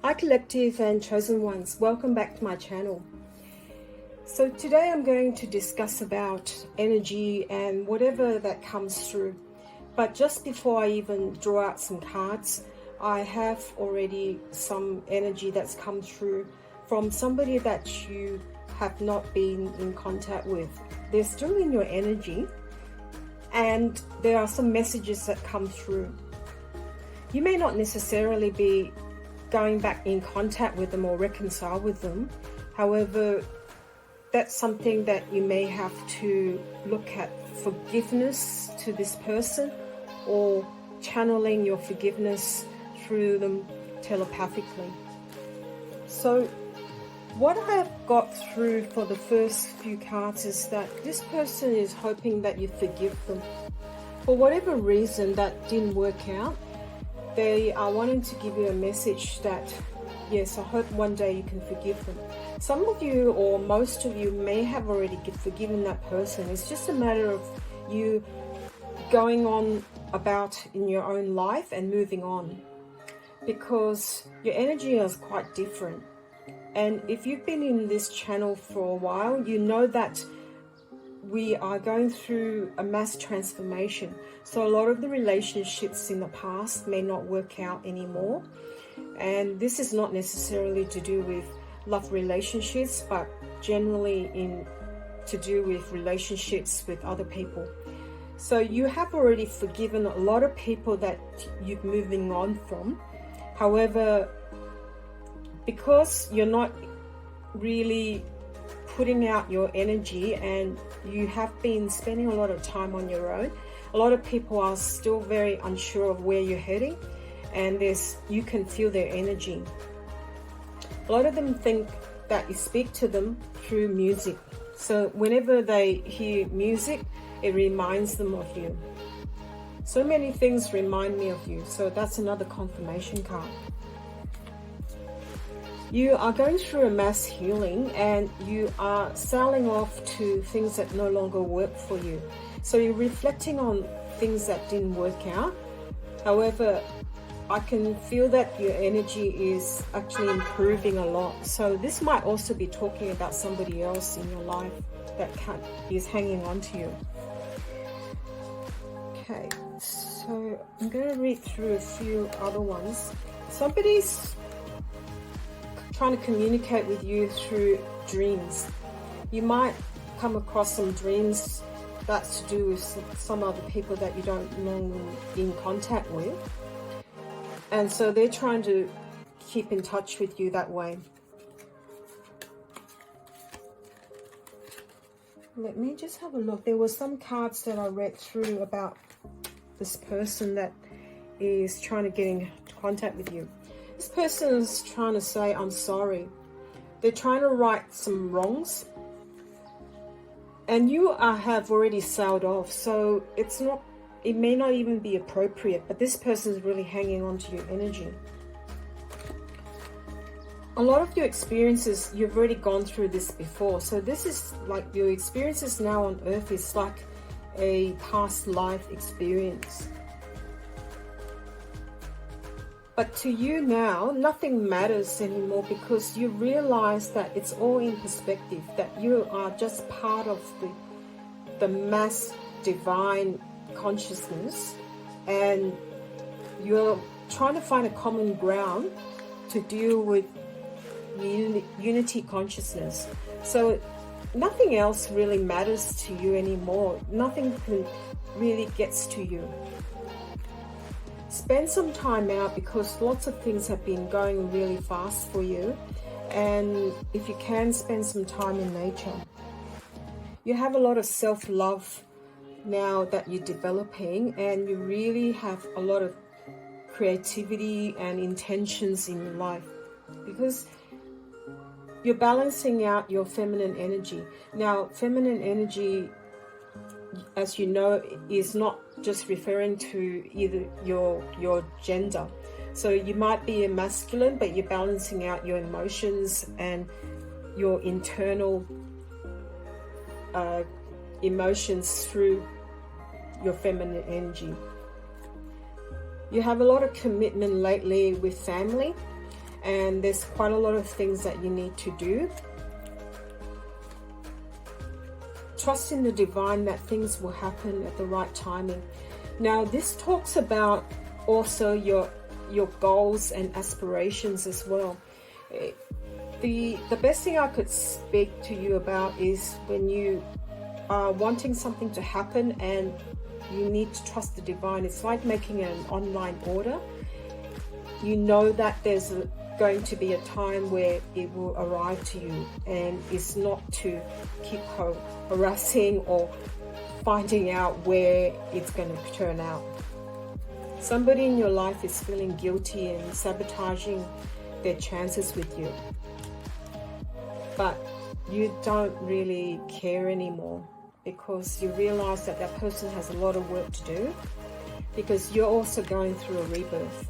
Hi collective and chosen ones, welcome back to my channel. So today I'm going to discuss about energy and whatever that comes through. But just before I even draw out some cards, I have already some energy that's come through from somebody that you have not been in contact with. They're still in your energy and there are some messages that come through. You may not necessarily be going back in contact with them or reconcile with them. However, that's something that you may have to look at forgiveness to this person or channeling your forgiveness through them telepathically. So what I have got through for the first few cards is that this person is hoping that you forgive them. For whatever reason that didn't work out, they are wanting to give you a message that, yes, I hope one day you can forgive them. Some of you or most of you may have already forgiven that person. It's just a matter of you going on about in your own life and moving on, because your energy is quite different. And if you've been in this channel for a while, you know that we are going through a mass transformation. So a lot of the relationships in the past may not work out anymore. And this is not necessarily to do with love relationships, but generally to do with relationships with other people. So you have already forgiven a lot of people that you're moving on from. However, because you're not really putting out your energy and you have been spending a lot of time on your own, a lot of people are still very unsure of where you're heading, and you can feel their energy. A lot of them think that you speak to them through music. So whenever they hear music, it reminds them of you. So many things remind me of you. So that's another confirmation card. You are going through a mass healing and you are sailing off to things that no longer work for you. So you're reflecting on things that didn't work out. However, I can feel that your energy is actually improving a lot. So this might also be talking about somebody else in your life that is hanging on to you. Okay, so I'm going to read through a few other ones. Somebody's trying to communicate with you through dreams. You might come across some dreams that's to do with some other people that you don't know in contact with. And so they're trying to keep in touch with you that way. Let me just have a look. There were some cards that I read through about this person that is trying to get in contact with you. This person is trying to say, I'm sorry. They're trying to right some wrongs. And you have already sailed off. So it may not even be appropriate, but this person is really hanging on to your energy. A lot of your experiences, you've already gone through this before. So this is like your experiences now on earth is like a past life experience. But to you now, nothing matters anymore because you realize that it's all in perspective, that you are just part of the mass divine consciousness, and you're trying to find a common ground to deal with unity consciousness. So nothing else really matters to you anymore. Nothing really gets to you. Spend some time out because lots of things have been going really fast for you, and if you can, spend some time in nature. You have a lot of self-love now that you're developing, and you really have a lot of creativity and intentions in your life because you're balancing out your feminine energy. Now, feminine energy, as you know, is not just referring to either your gender. So you might be a masculine, but you're balancing out your emotions and your internal emotions through your feminine energy. You have a lot of commitment lately with family, and there's quite a lot of things that you need to do. Trust in the divine that things will happen at the right timing. Now, this talks about also your goals and aspirations as well. The best thing I could speak to you about is when you are wanting something to happen and you need to trust the divine. It's like making an online order. You know that there's going to be a time where it will arrive to you, and it's not to keep harassing or finding out where it's going to turn out. Somebody in your life is feeling guilty and sabotaging their chances with you, but you don't really care anymore, because you realize that that person has a lot of work to do, because you're also going through a rebirth.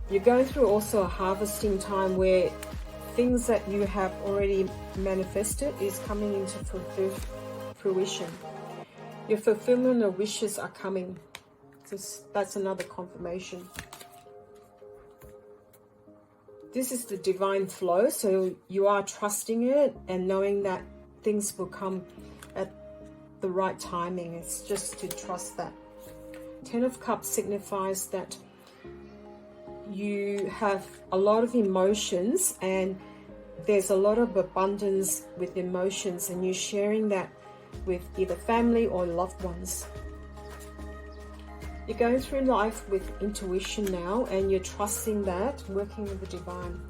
You're going through also a harvesting time where things that you have already manifested is coming into fruition. Your fulfillment of wishes are coming. That's another confirmation. This is the divine flow, so you are trusting it and knowing that things will come at the right timing. It's just to trust that. 10 of Cups signifies that you have a lot of emotions, and there's a lot of abundance with emotions, and you're sharing that with either family or loved ones. You're going through life with intuition now, and you're trusting that, working with the divine.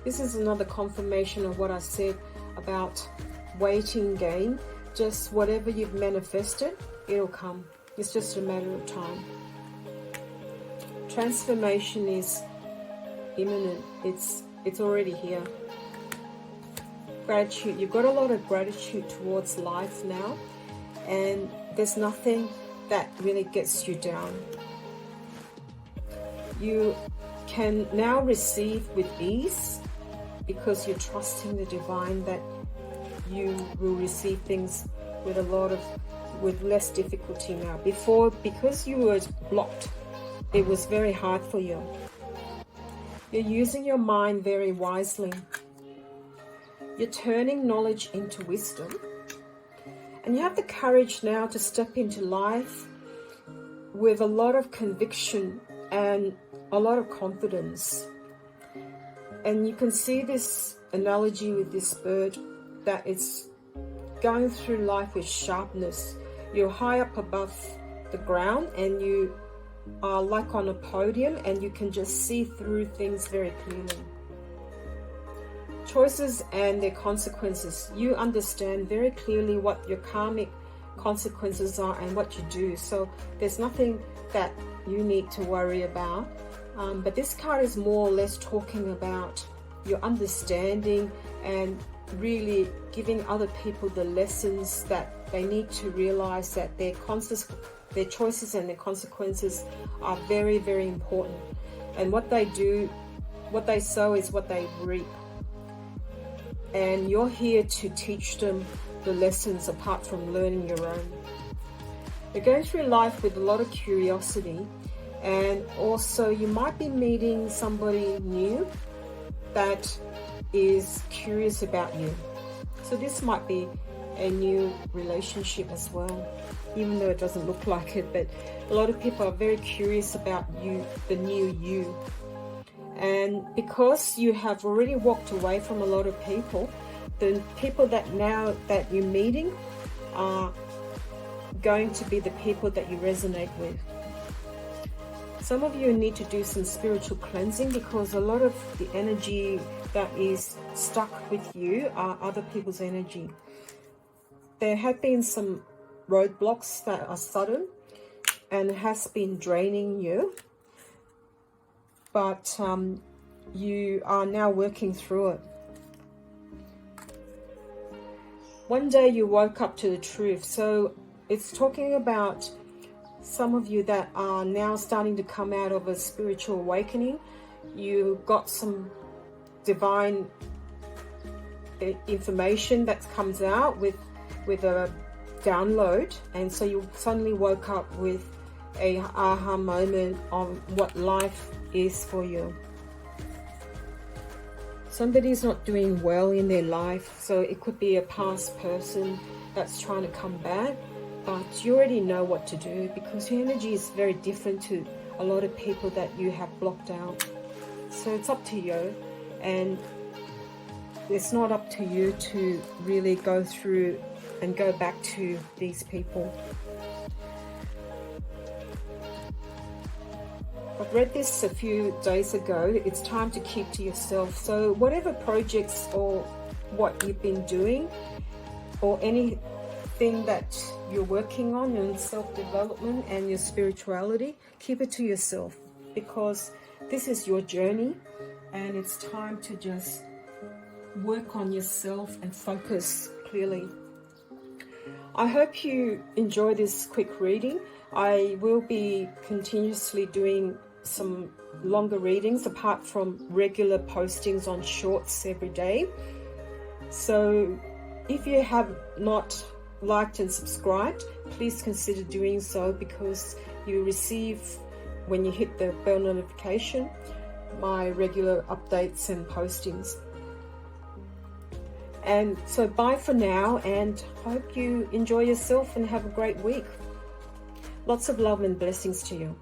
This is another confirmation of what I said about waiting game. Just whatever you've manifested, it'll come. It's just a matter of time. Transformation is imminent. It's already here. Gratitude. You've got a lot of gratitude towards life now, and there's nothing that really gets you down. You can now receive with ease because you're trusting the divine that you will receive things with less difficulty now. Before, because you were blocked, it was very hard for you. You're using your mind very wisely. You're turning knowledge into wisdom. And you have the courage now to step into life with a lot of conviction and a lot of confidence. And you can see this analogy with this bird, that it's going through life with sharpness. You're high up above the ground, and you are like on a podium, and you can just see through things very clearly. Choices and their consequences. You understand very clearly what your karmic consequences are and what you do. So there's nothing that you need to worry about. But this card is more or less talking about your understanding and really giving other people the lessons that they need to realize that their choices and their consequences are very, very important. And what they do, what they sow is what they reap. And you're here to teach them the lessons apart from learning your own. You're going through life with a lot of curiosity, and also you might be meeting somebody new that is curious about you. So this might be a new relationship as well, even though it doesn't look like it, but a lot of people are very curious about you, the new you. And because you have already walked away from a lot of people, the people that you're meeting are going to be the people that you resonate with. Some of you need to do some spiritual cleansing, because a lot of the energy that is stuck with you are other people's energy. There have been some roadblocks that are sudden and has been draining you, but you are now working through it. One day you woke up to the truth. So it's talking about some of you that are now starting to come out of a spiritual awakening. You got some divine information that comes out with a download, and so you suddenly woke up with a aha moment on what life is for you. somebody's not doing well in their life. So it could be a past person that's trying to come back, but you already know what to do, because your energy is very different to a lot of people that you have blocked out. So it's up to you, and it's not up to you to really go through and go back to these people. I've read this a few days ago. It's time to keep to yourself. So whatever projects or what you've been doing, or anything that you're working on in self-development and your spirituality, keep it to yourself, because this is your journey, and it's time to just work on yourself and focus clearly. I hope you enjoy this quick reading. I will be continuously doing some longer readings apart from regular postings on shorts every day. So if you have not liked and subscribed, please consider doing so, because you receive, when you hit the bell notification, my regular updates and postings. And so bye for now, and hope you enjoy yourself and have a great week. Lots of love and blessings to you.